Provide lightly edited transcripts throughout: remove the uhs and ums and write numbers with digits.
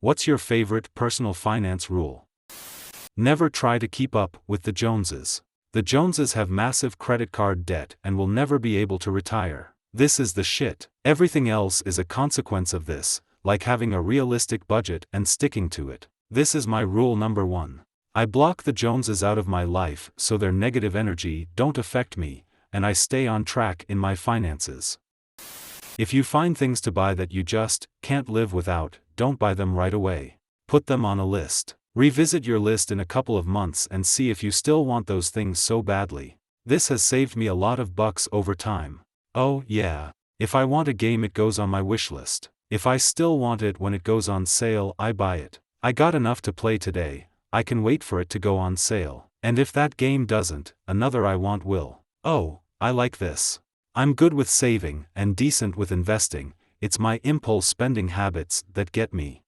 What's your favorite personal finance rule? Never try to keep up with the Joneses. The Joneses have massive credit card debt and will never be able to retire. This is the shit. Everything else is a consequence of this, like having a realistic budget and sticking to it. This is my rule number 1. I block the Joneses out of my life so their negative energy don't affect me, and I stay on track in my finances. If you find things to buy that you just can't live without, don't buy them right away. Put them on a list. Revisit your list in a couple of months and see if you still want those things so badly. This has saved me a lot of bucks over time. Oh yeah, if I want a game it goes on my wish list. If I still want it when it goes on sale, I buy it. I got enough to play today, I can wait for it to go on sale. And if that game doesn't, another I want will. Oh, I like this. I'm good with saving and decent with investing. It's my impulse spending habits that get me.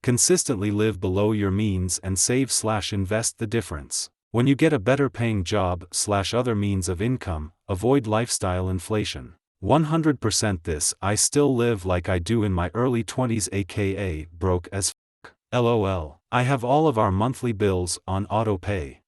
Consistently live below your means and save/invest the difference. When you get a better paying job/other means of income, avoid lifestyle inflation. 100% this. I still live like I do in my early 20s, aka broke as f***. LOL. I have all of our monthly bills on auto pay.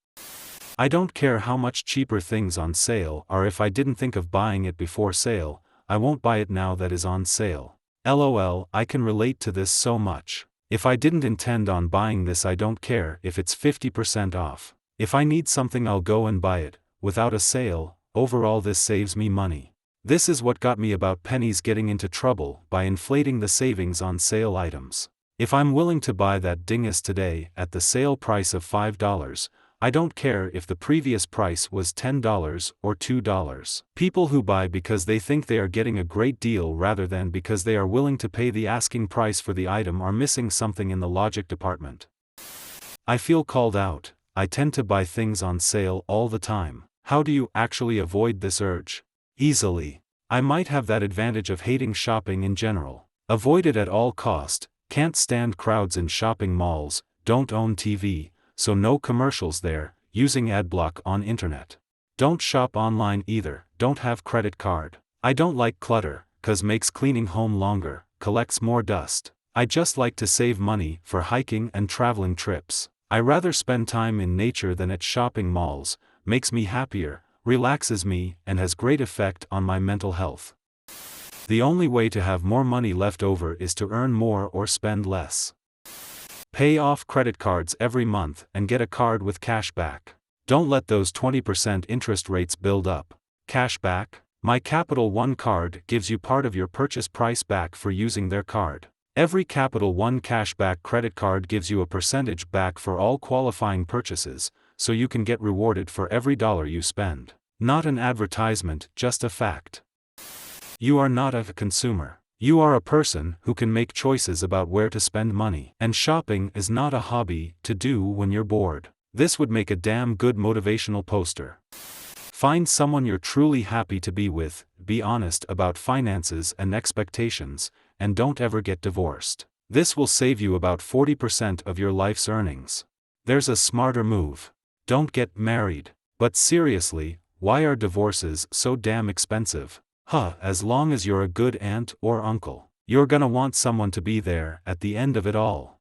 I don't care how much cheaper things on sale are. If I didn't think of buying it before sale, I won't buy it now that is on sale. LOL. I can relate to this so much. If I didn't intend on buying this, I don't care if it's 50% off. If I need something, I'll go and buy it, without a sale. Overall, this saves me money. This is what got me about pennies getting into trouble by inflating the savings on sale items. If I'm willing to buy that dingus today at the sale price of $5, I don't care if the previous price was $10 or $2. People who buy because they think they are getting a great deal rather than because they are willing to pay the asking price for the item are missing something in the logic department. I feel called out. I tend to buy things on sale all the time. How do you actually avoid this urge? Easily. I might have that advantage of hating shopping in general. Avoid it at all cost. Can't stand crowds in shopping malls. Don't own TV. So no commercials there, using adblock on internet. Don't shop online either, don't have credit card. I don't like clutter, cause makes cleaning home longer, collects more dust. I just like to save money for hiking and traveling trips. I rather spend time in nature than at shopping malls, makes me happier, relaxes me, and has great effect on my mental health. The only way to have more money left over is to earn more or spend less. Pay off credit cards every month and get a card with cash back. Don't let those 20% interest rates build up. Cash back? My Capital One card gives you part of your purchase price back for using their card. Every Capital One cashback credit card gives you a percentage back for all qualifying purchases, so you can get rewarded for every dollar you spend. Not an advertisement, just a fact. You are not a consumer. You are a person who can make choices about where to spend money. And shopping is not a hobby to do when you're bored. This would make a damn good motivational poster. Find someone you're truly happy to be with, be honest about finances and expectations, and don't ever get divorced. This will save you about 40% of your life's earnings. There's a smarter move. Don't get married. But seriously, why are divorces so damn expensive? As long as you're a good aunt or uncle, you're gonna want someone to be there at the end of it all.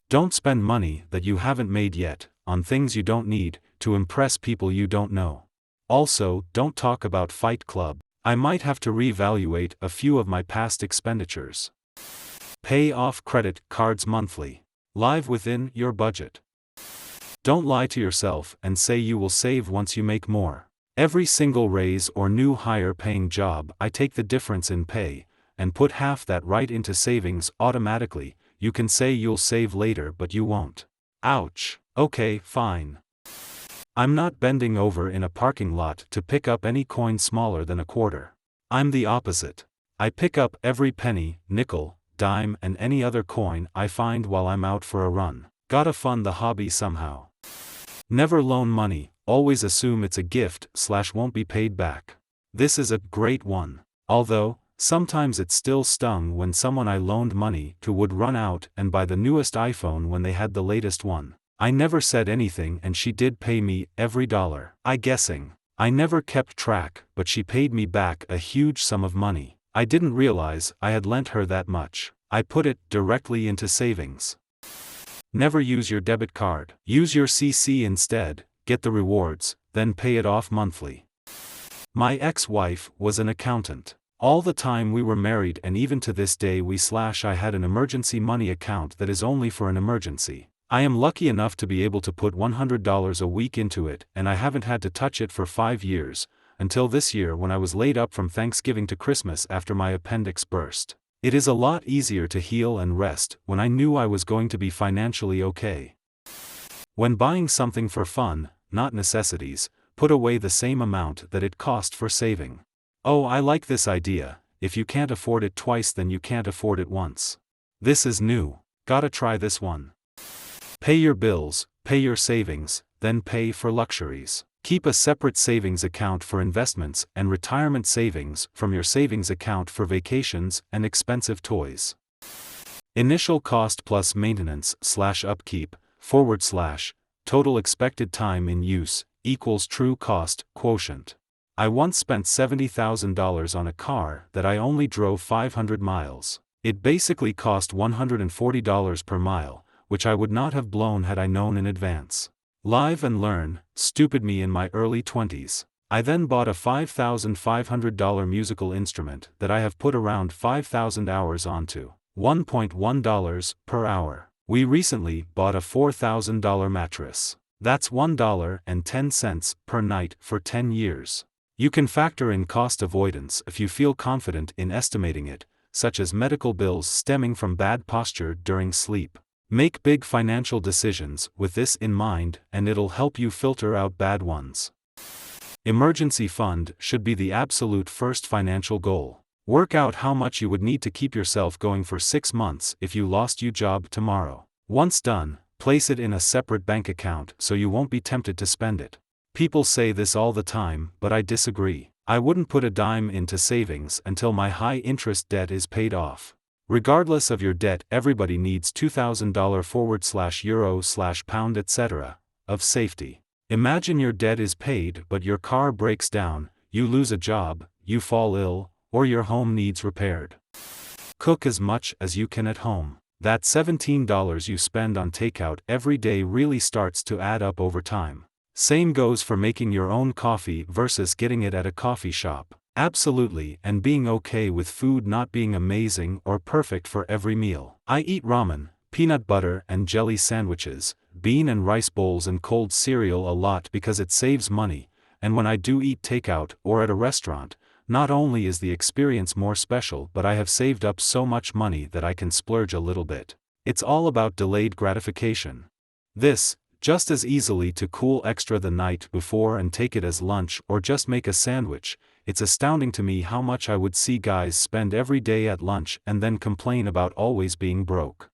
Don't spend money that you haven't made yet, on things you don't need, to impress people you don't know. Also, don't talk about Fight Club. I might have to reevaluate a few of my past expenditures. Pay off credit cards monthly. Live within your budget. Don't lie to yourself and say you will save once you make more. Every single raise or new higher paying job, I take the difference in pay, and put half that right into savings automatically. You can say you'll save later, but you won't. Ouch. Okay, fine. I'm not bending over in a parking lot to pick up any coin smaller than a quarter. I'm the opposite. I pick up every penny, nickel, dime, and any other coin I find while I'm out for a run. Gotta fund the hobby somehow. Never loan money. Always assume it's a gift/won't be paid back. This is a great one. Although, sometimes it still stung when someone I loaned money to would run out and buy the newest iPhone when they had the latest one. I never said anything and she did pay me every dollar. I never kept track, but she paid me back a huge sum of money. I didn't realize I had lent her that much. I put it directly into savings. Never use your debit card. Use your CC instead, get the rewards, then pay it off monthly. My ex-wife was an accountant. All the time we were married and even to this day I had an emergency money account that is only for an emergency. I am lucky enough to be able to put $100 a week into it and I haven't had to touch it for 5 years, until this year when I was laid up from Thanksgiving to Christmas after my appendix burst. It is a lot easier to heal and rest when I knew I was going to be financially okay. When buying something for fun, not necessities, put away the same amount that it cost for saving. Oh, I like this idea. If you can't afford it twice, then you can't afford it once. This is new. Gotta try this one. Pay your bills, pay your savings, then pay for luxuries. Keep a separate savings account for investments and retirement savings from your savings account for vacations and expensive toys. Initial cost plus maintenance / upkeep / total expected time in use equals true cost quotient. I once spent $70,000 on a car that I only drove 500 miles. It basically cost $140 per mile, which I would not have blown had I known in advance. Live and learn, stupid me in my early 20s. I then bought a $5,500 musical instrument that I have put around 5,000 hours onto. $1.1 per hour. We recently bought a $4,000 mattress. That's $1.10 per night for 10 years. You can factor in cost avoidance if you feel confident in estimating it, such as medical bills stemming from bad posture during sleep. Make big financial decisions with this in mind and it'll help you filter out bad ones. Emergency fund should be the absolute first financial goal. Work out how much you would need to keep yourself going for 6 months if you lost your job tomorrow. Once done, place it in a separate bank account so you won't be tempted to spend it. People say this all the time, but I disagree. I wouldn't put a dime into savings until my high-interest debt is paid off. Regardless of your debt, everybody needs $2,000 €/pound etc. of safety. Imagine your debt is paid but your car breaks down, you lose a job, you fall ill, or your home needs repaired. Cook as much as you can at home. That $17 you spend on takeout every day really starts to add up over time. Same goes for making your own coffee versus getting it at a coffee shop. Absolutely, and being okay with food not being amazing or perfect for every meal. I eat ramen, peanut butter and jelly sandwiches, bean and rice bowls and cold cereal a lot because it saves money, and when I do eat takeout or at a restaurant, not only is the experience more special but I have saved up so much money that I can splurge a little bit. It's all about delayed gratification. This, just as easily to cool extra the night before and take it as lunch or just make a sandwich. It's astounding to me how much I would see guys spend every day at lunch and then complain about always being broke.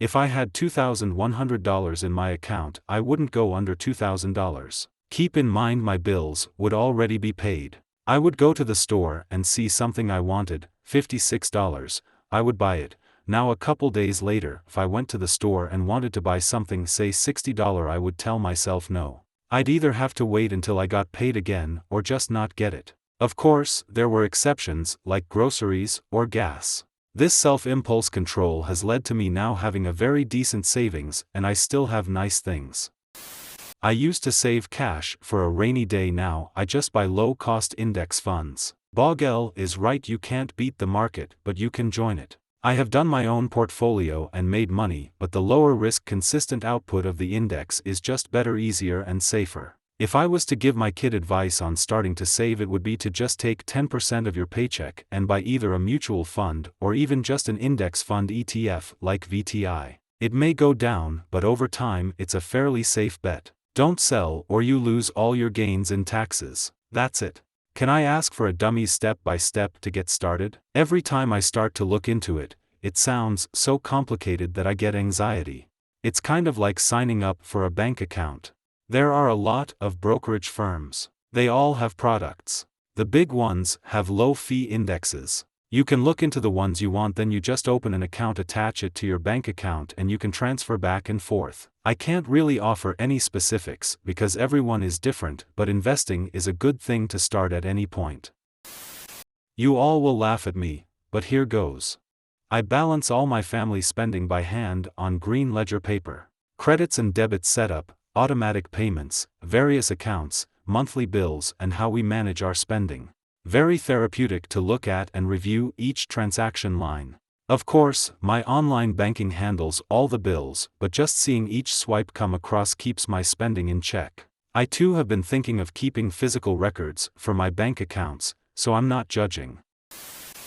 If I had $2,100 in my account, I wouldn't go under $2,000. Keep in mind my bills would already be paid. I would go to the store and see something I wanted, $56, I would buy it. Now a couple days later, if I went to the store and wanted to buy something say $60, I would tell myself no. I'd either have to wait until I got paid again or just not get it. Of course, there were exceptions, like groceries or gas. This self-impulse control has led to me now having a very decent savings and I still have nice things. I used to save cash for a rainy day, now I just buy low-cost index funds. Bogle is right, you can't beat the market but you can join it. I have done my own portfolio and made money, but the lower risk consistent output of the index is just better, easier and safer. If I was to give my kid advice on starting to save, it would be to just take 10% of your paycheck and buy either a mutual fund or even just an index fund ETF like VTI. It may go down, but over time it's a fairly safe bet. Don't sell or you lose all your gains in taxes. That's it. Can I ask for a dummy step-by-step to get started? Every time I start to look into it, it sounds so complicated that I get anxiety. It's kind of like signing up for a bank account. There are a lot of brokerage firms. They all have products. The big ones have low-fee indexes. You can look into the ones you want, then you just open an account, attach it to your bank account and you can transfer back and forth. I can't really offer any specifics because everyone is different, but investing is a good thing to start at any point. You all will laugh at me, but here goes. I balance all my family spending by hand on green ledger paper. Credits and debits setup, automatic payments, various accounts, monthly bills, and how we manage our spending. Very therapeutic to look at and review each transaction line. Of course, my online banking handles all the bills, but just seeing each swipe come across keeps my spending in check. I too have been thinking of keeping physical records for my bank accounts, so I'm not judging.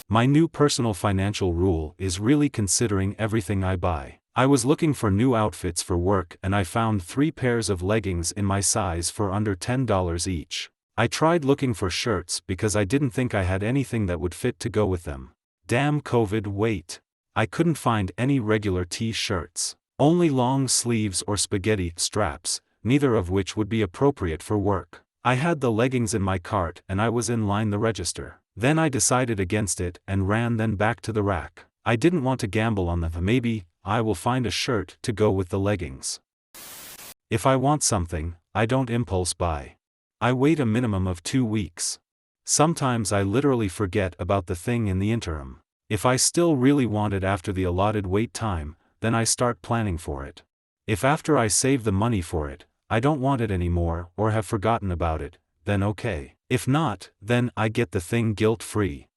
My new personal financial rule is really considering everything I buy. I was looking for new outfits for work and I found 3 pairs of leggings in my size for under $10 each. I tried looking for shirts because I didn't think I had anything that would fit to go with them. Damn COVID, wait. I couldn't find any regular t-shirts. Only long sleeves or spaghetti straps, neither of which would be appropriate for work. I had the leggings in my cart and I was in line the register. Then I decided against it and ran then back to the rack. I didn't want to gamble on them. Maybe I will find a shirt to go with the leggings. If I want something, I don't impulse buy. I wait a minimum of 2 weeks. Sometimes I literally forget about the thing in the interim. If I still really want it after the allotted wait time, then I start planning for it. If after I save the money for it, I don't want it anymore or have forgotten about it, then okay. If not, then I get the thing guilt-free.